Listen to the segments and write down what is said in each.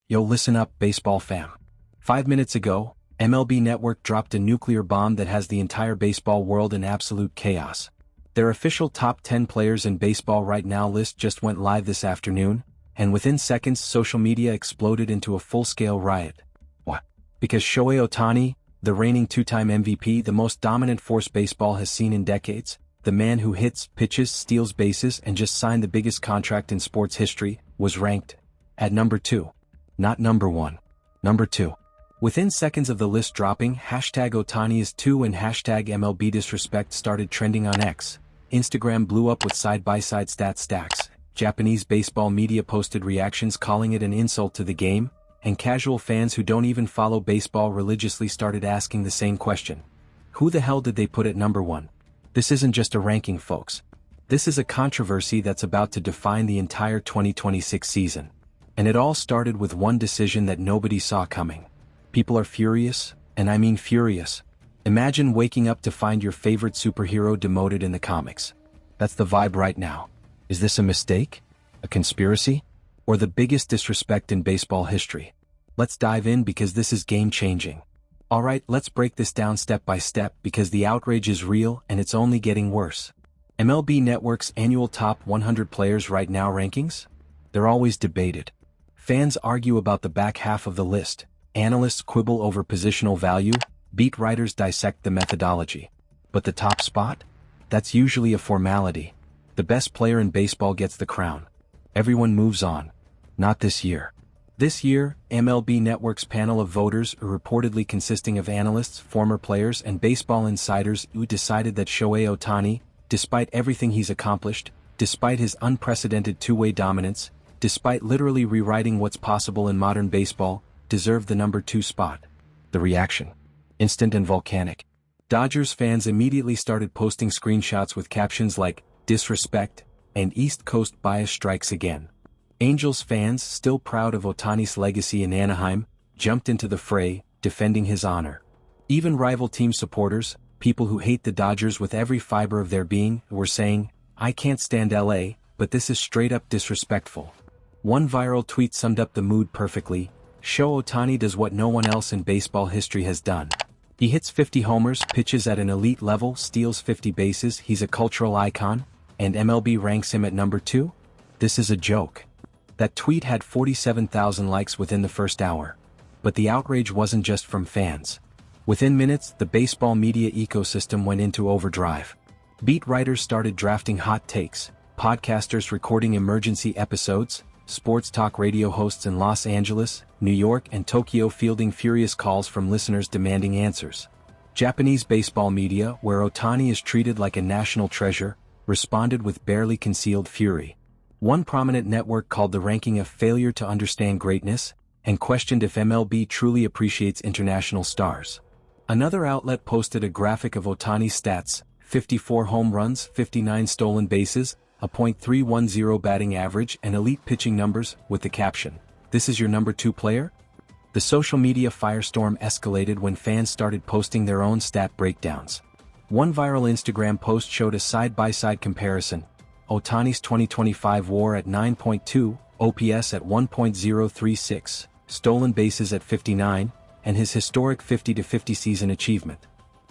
Yo, listen up, baseball fam. 5 minutes ago, MLB Network dropped a nuclear bomb that has the entire baseball world in absolute chaos. Their official top 10 players in baseball right now list just went live this afternoon, and within seconds social media exploded into a full-scale riot. What? Because Shohei Ohtani, the reigning two-time MVP, the most dominant force baseball has seen in decades, the man who hits, pitches, steals bases and just signed the biggest contract in sports history, was ranked at number 2. Not number 1. Number 2. Within seconds of the list dropping, hashtag Ohtani is 2 and hashtag MLB disrespect started trending on X. Instagram blew up with side-by-side stat stacks. Japanese baseball media posted reactions calling it an insult to the game, and casual fans who don't even follow baseball religiously started asking the same question. Who the hell did they put at number 1? This isn't just a ranking, folks. This is a controversy that's about to define the entire 2026 season. And it all started with one decision that nobody saw coming. People are furious, and I mean furious. Imagine waking up to find your favorite superhero demoted in the comics. That's the vibe right now. Is this a mistake? A conspiracy? Or the biggest disrespect in baseball history? Let's dive in because this is game-changing. Alright, let's break this down step by step because the outrage is real and it's only getting worse. MLB Network's annual top 100 players right now rankings? They're always debated. Fans argue about the back half of the list, analysts quibble over positional value, beat writers dissect the methodology. But the top spot? That's usually a formality. The best player in baseball gets the crown. Everyone moves on. Not this year. This year, MLB Network's panel of voters, reportedly consisting of analysts, former players, and baseball insiders, who decided that Shohei Ohtani, despite everything he's accomplished, despite his unprecedented two-way dominance, despite literally rewriting what's possible in modern baseball, deserved the number 2 spot. The reaction? Instant and volcanic. Dodgers fans immediately started posting screenshots with captions like, "Disrespect," and "East Coast bias strikes again." Angels fans, still proud of Ohtani's legacy in Anaheim, jumped into the fray, defending his honor. Even rival team supporters, people who hate the Dodgers with every fiber of their being, were saying, "I can't stand LA, but this is straight up disrespectful." One viral tweet summed up the mood perfectly. Shohei Ohtani does what no one else in baseball history has done. He hits 50 homers, pitches at an elite level, steals 50 bases, he's a cultural icon, and MLB ranks him at number 2? This is a joke. That tweet had 47,000 likes within the first hour. But the outrage wasn't just from fans. Within minutes, the baseball media ecosystem went into overdrive. Beat writers started drafting hot takes, podcasters recording emergency episodes, sports talk radio hosts in Los Angeles, New York, and Tokyo fielding furious calls from listeners demanding answers. Japanese baseball media, where Ohtani is treated like a national treasure, responded with barely concealed fury. One prominent network called the ranking a failure to understand greatness, and questioned if MLB truly appreciates international stars. Another outlet posted a graphic of Ohtani's stats: 54 home runs, 59 stolen bases, a .310 batting average and elite pitching numbers, with the caption, "This is your number 2 player?" The social media firestorm escalated when fans started posting their own stat breakdowns. One viral Instagram post showed a side-by-side comparison: Ohtani's 2025 WAR at 9.2, OPS at 1.036, stolen bases at 59, and his historic 50-50 season achievement.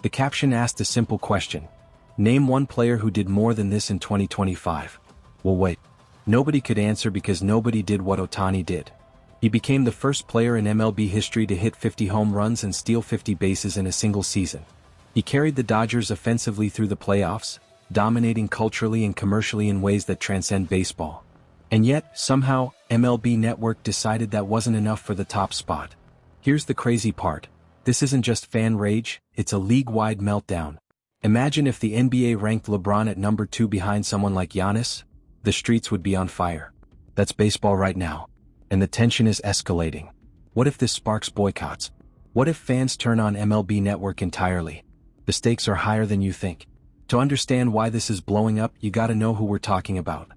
The caption asked a simple question. Name one player who did more than this in 2025. Well, wait. Nobody could answer because nobody did what Ohtani did. He became the first player in MLB history to hit 50 home runs and steal 50 bases in a single season. He carried the Dodgers offensively through the playoffs, dominating culturally and commercially in ways that transcend baseball. And yet, somehow, MLB Network decided that wasn't enough for the top spot. Here's the crazy part. This isn't just fan rage, it's a league-wide meltdown. Imagine if the NBA ranked LeBron at number 2 behind someone like Giannis. The streets would be on fire. That's baseball right now. And the tension is escalating. What if this sparks boycotts? What if fans turn on MLB Network entirely? The stakes are higher than you think. To understand why this is blowing up, you gotta know who we're talking about.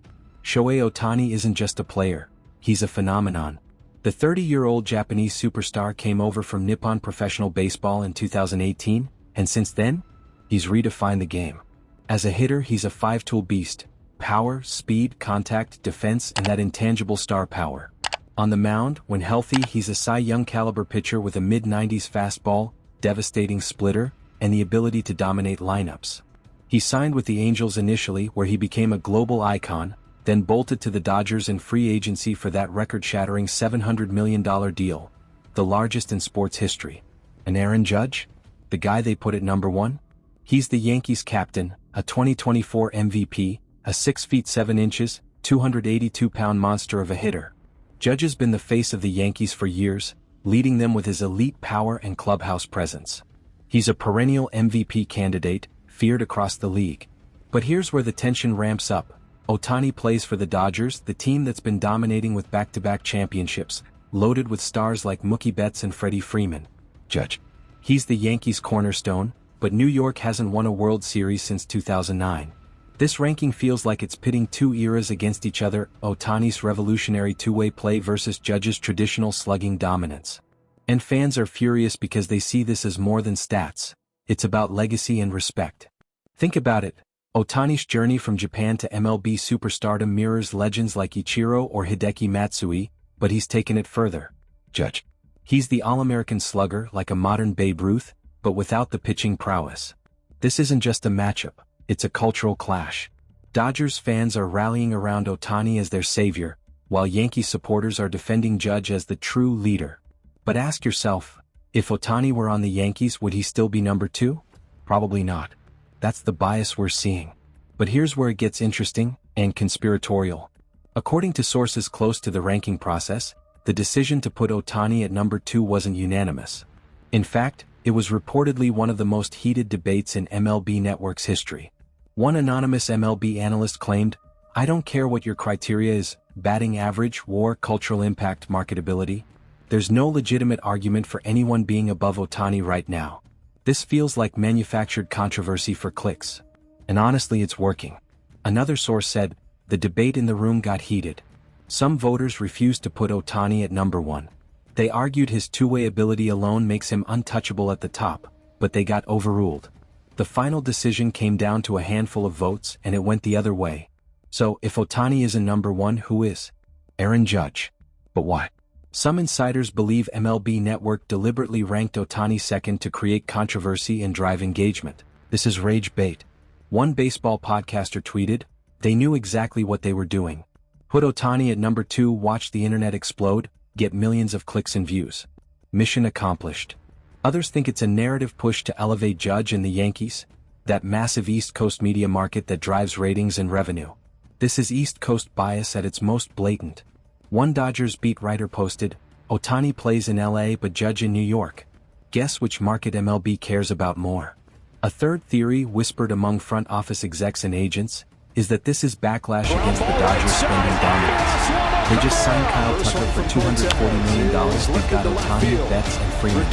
Shohei Ohtani isn't just a player. He's a phenomenon. The 30-year-old Japanese superstar came over from Nippon Professional Baseball in 2018, and since then, he's redefined the game. As a hitter, he's a 5-tool beast: power, speed, contact, defense, and that intangible star power. On the mound, when healthy, he's a Cy Young caliber pitcher with a mid-90s fastball, devastating splitter, and the ability to dominate lineups. He signed with the Angels initially, where he became a global icon, then bolted to the Dodgers in free agency for that record-shattering $700 million deal, the largest in sports history. And Aaron Judge? The guy they put at number 1? He's the Yankees captain, a 2024 MVP, a 6 feet 7 inches, 282-pound monster of a hitter. Judge has been the face of the Yankees for years, leading them with his elite power and clubhouse presence. He's a perennial MVP candidate, feared across the league. But here's where the tension ramps up. Ohtani plays for the Dodgers, the team that's been dominating with back-to-back championships, loaded with stars like Mookie Betts and Freddie Freeman. Judge. He's the Yankees' cornerstone, but New York hasn't won a World Series since 2009. This ranking feels like it's pitting two eras against each other, Ohtani's revolutionary two-way play versus Judge's traditional slugging dominance. And fans are furious because they see this as more than stats. It's about legacy and respect. Think about it. Ohtani's journey from Japan to MLB superstardom mirrors legends like Ichiro or Hideki Matsui, but he's taken it further. Judge. He's the All-American slugger like a modern Babe Ruth, but without the pitching prowess. This isn't just a matchup, it's a cultural clash. Dodgers fans are rallying around Ohtani as their savior, while Yankee supporters are defending Judge as the true leader. But ask yourself, if Ohtani were on the Yankees, would he still be number 2? Probably not. That's the bias we're seeing. But here's where it gets interesting and conspiratorial. According to sources close to the ranking process, the decision to put Ohtani at number 2 wasn't unanimous. In fact, it was reportedly one of the most heated debates in MLB Network's history. One anonymous MLB analyst claimed, "I don't care what your criteria is, batting average, WAR, cultural impact, marketability. There's no legitimate argument for anyone being above Ohtani right now. This feels like manufactured controversy for clicks." And honestly, it's working. Another source said, the debate in the room got heated. Some voters refused to put Ohtani at number 1. They argued his two-way ability alone makes him untouchable at the top, but they got overruled. The final decision came down to a handful of votes and it went the other way. So, if Ohtani isn't number 1, who is? Aaron Judge. But why? Some insiders believe MLB Network deliberately ranked Ohtani second to create controversy and drive engagement. This is rage bait. One baseball podcaster tweeted, "They knew exactly what they were doing. Put Ohtani at number 2, watch the internet explode, get millions of clicks and views. Mission accomplished." Others think it's a narrative push to elevate Judge and the Yankees, that massive East Coast media market that drives ratings and revenue. This is East Coast bias at its most blatant. One Dodgers beat writer posted, "Ohtani plays in LA but Judge in New York. Guess which market MLB cares about more?" A third theory whispered among front office execs and agents is that this is backlash against the Dodgers spending dominance. They just signed Kyle Tucker for $240 million, they've got Ohtani, Betts, and Freeman.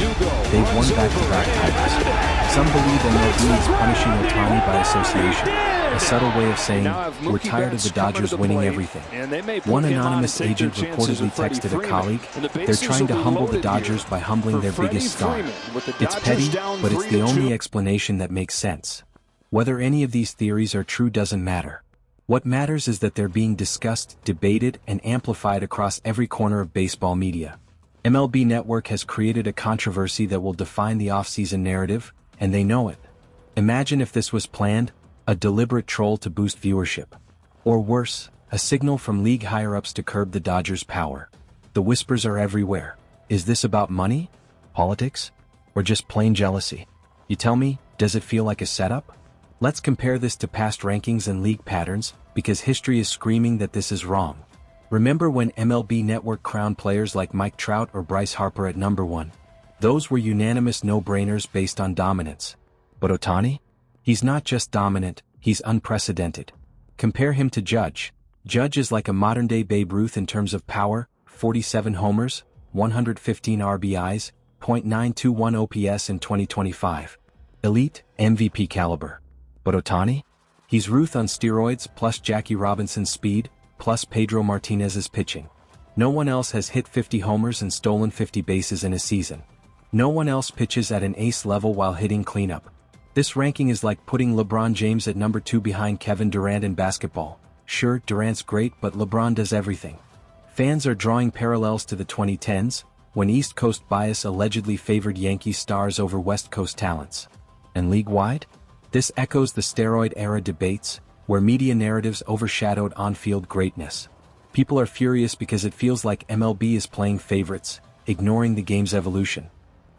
They've won back-to-back titles. Some believe MLB is punishing Ohtani by association, a subtle way of saying, we're tired of the Dodgers winning everything. One anonymous agent reportedly texted a colleague, they're trying to humble the Dodgers by humbling their biggest star. It's petty, but it's the only explanation that makes sense. Whether any of these theories are true doesn't matter. What matters is that they're being discussed, debated, and amplified across every corner of baseball media. MLB Network has created a controversy that will define the offseason narrative, and they know it. Imagine if this was planned, a deliberate troll to boost viewership. Or worse, a signal from league higher-ups to curb the Dodgers' power. The whispers are everywhere. Is this about money? Politics? Or just plain jealousy? You tell me, does it feel like a setup? Let's compare this to past rankings and league patterns, because history is screaming that this is wrong. Remember when MLB Network crowned players like Mike Trout or Bryce Harper at number 1? Those were unanimous no-brainers based on dominance. But Ohtani? He's not just dominant, he's unprecedented. Compare him to Judge. Judge is like a modern-day Babe Ruth in terms of power, 47 homers, 115 RBIs, .921 OPS in 2025. Elite, MVP caliber. But Ohtani? He's Ruth on steroids plus Jackie Robinson's speed, plus Pedro Martinez's pitching. No one else has hit 50 homers and stolen 50 bases in a season. No one else pitches at an ace level while hitting cleanup. This ranking is like putting LeBron James at number 2 behind Kevin Durant in basketball. Sure, Durant's great, but LeBron does everything. Fans are drawing parallels to the 2010s, when East Coast bias allegedly favored Yankees stars over West Coast talents. And league-wide? This echoes the steroid-era debates, where media narratives overshadowed on-field greatness. People are furious because it feels like MLB is playing favorites, ignoring the game's evolution.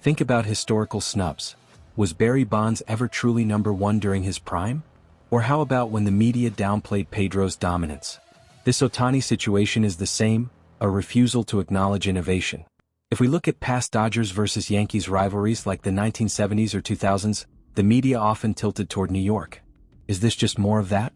Think about historical snubs. Was Barry Bonds ever truly number one during his prime? Or how about when the media downplayed Pedro's dominance? This Ohtani situation is the same, a refusal to acknowledge innovation. If we look at past Dodgers versus Yankees rivalries like the 1970s or 2000s, the media often tilted toward New York. Is this just more of that?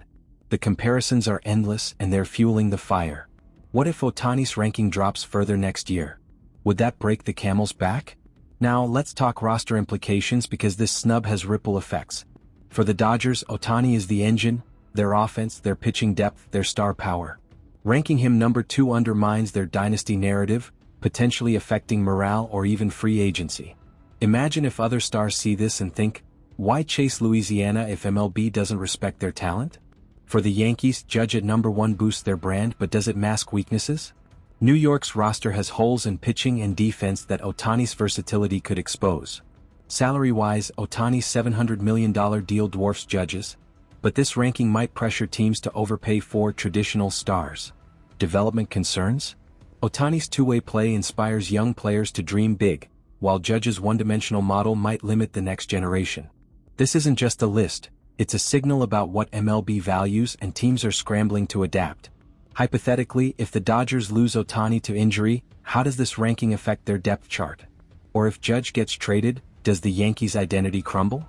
The comparisons are endless and they're fueling the fire. What if Ohtani's ranking drops further next year? Would that break the camel's back? Now let's talk roster implications because this snub has ripple effects. For the Dodgers, Ohtani is the engine, their offense, their pitching depth, their star power. Ranking him number 2 undermines their dynasty narrative, potentially affecting morale or even free agency. Imagine if other stars see this and think, why chase Louisiana if MLB doesn't respect their talent? For the Yankees, Judge at number 1 boosts their brand, but does it mask weaknesses? New York's roster has holes in pitching and defense that Ohtani's versatility could expose. Salary-wise, Ohtani's $700 million deal dwarfs Judge's, but this ranking might pressure teams to overpay for traditional stars. Development concerns? Ohtani's two-way play inspires young players to dream big, while Judge's one-dimensional model might limit the next generation. This isn't just a list, it's a signal about what MLB values and teams are scrambling to adapt. Hypothetically, if the Dodgers lose Ohtani to injury, how does this ranking affect their depth chart? Or if Judge gets traded, does the Yankees' identity crumble?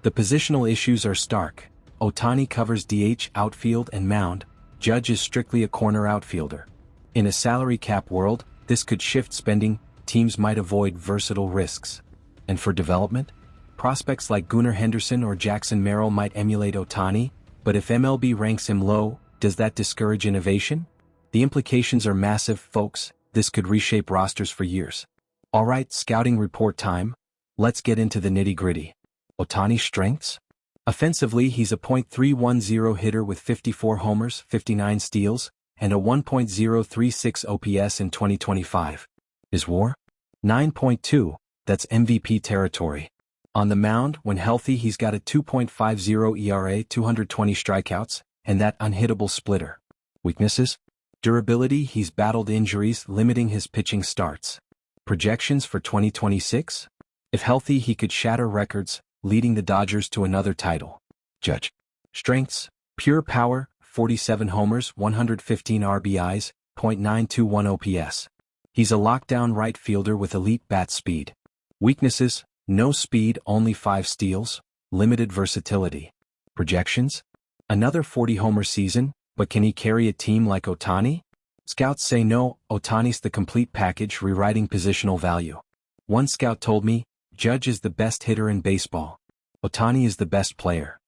The positional issues are stark. Ohtani covers DH, outfield and mound, Judge is strictly a corner outfielder. In a salary cap world, this could shift spending, teams might avoid versatile risks. And for development? Prospects like Gunnar Henderson or Jackson Merrill might emulate Ohtani, but if MLB ranks him low, does that discourage innovation? The implications are massive, folks. This could reshape rosters for years. Alright, scouting report time. Let's get into the nitty-gritty. Ohtani's strengths? Offensively, he's a .310 hitter with 54 homers, 59 steals, and a 1.036 OPS in 2025. His WAR? 9.2, that's MVP territory. On the mound, when healthy, he's got a 2.50 ERA, 220 strikeouts, and that unhittable splitter. Weaknesses? Durability, he's battled injuries, limiting his pitching starts. Projections for 2026? If healthy, he could shatter records, leading the Dodgers to another title. Judge. Strengths? Pure power, 47 homers, 115 RBIs, .921 OPS. He's a lockdown right fielder with elite bat speed. Weaknesses? No speed, only 5 steals, limited versatility. Projections? Another 40-homer season, but can he carry a team like Ohtani? Scouts say no, Ohtani's the complete package, rewriting positional value. One scout told me, Judge is the best hitter in baseball. Ohtani is the best player.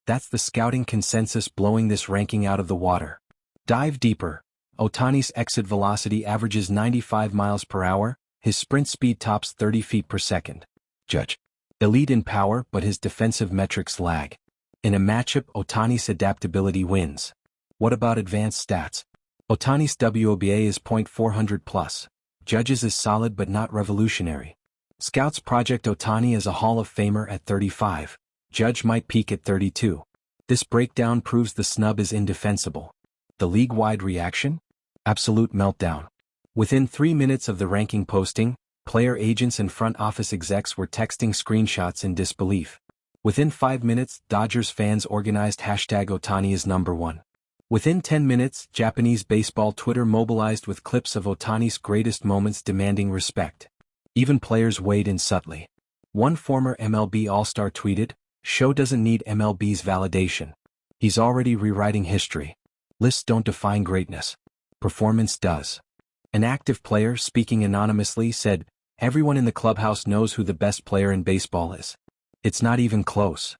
That's the scouting consensus blowing this ranking out of the water. Dive deeper. Ohtani's exit velocity averages 95 miles per hour, his sprint speed tops 30 feet per second. Judge. Elite in power, but his defensive metrics lag. In a matchup, Ohtani's adaptability wins. What about advanced stats? Ohtani's WOBA is .400 plus. Judge's is solid but not revolutionary. Scouts project Ohtani as a Hall of Famer at 35. Judge might peak at 32. This breakdown proves the snub is indefensible. The league-wide reaction? Absolute meltdown. Within 3 minutes of the ranking posting, player agents and front office execs were texting screenshots in disbelief. Within 5 minutes, Dodgers fans organized #Ohtani is number 1. Within 10 minutes, Japanese baseball Twitter mobilized with clips of Ohtani's greatest moments demanding respect. Even players weighed in subtly. One former MLB All-Star tweeted, "Show doesn't need MLB's validation. He's already rewriting history. Lists don't define greatness. Performance does." An active player, speaking anonymously, said, "Everyone in the clubhouse knows who the best player in baseball is. It's not even close.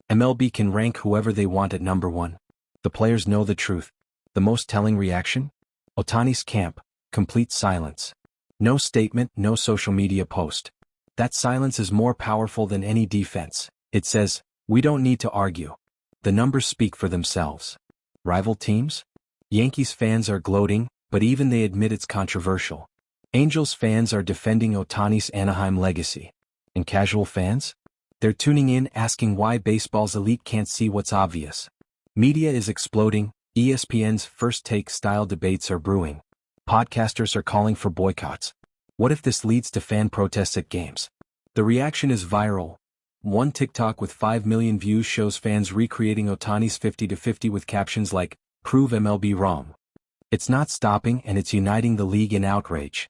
MLB can rank whoever they want at number 1. The players know the truth." The most telling reaction? Ohtani's camp, complete silence. No statement, no social media post. That silence is more powerful than any defense. It says, we don't need to argue. The numbers speak for themselves. Rival teams? Yankees fans are gloating, but even they admit it's controversial. Angels fans are defending Ohtani's Anaheim legacy. And casual fans? They're tuning in asking why baseball's elite can't see what's obvious. Media is exploding, ESPN's first take style debates are brewing. Podcasters are calling for boycotts. What if this leads to fan protests at games? The reaction is viral. One TikTok with 5 million views shows fans recreating Ohtani's 50-50 with captions like, "Prove MLB wrong." It's not stopping and it's uniting the league in outrage.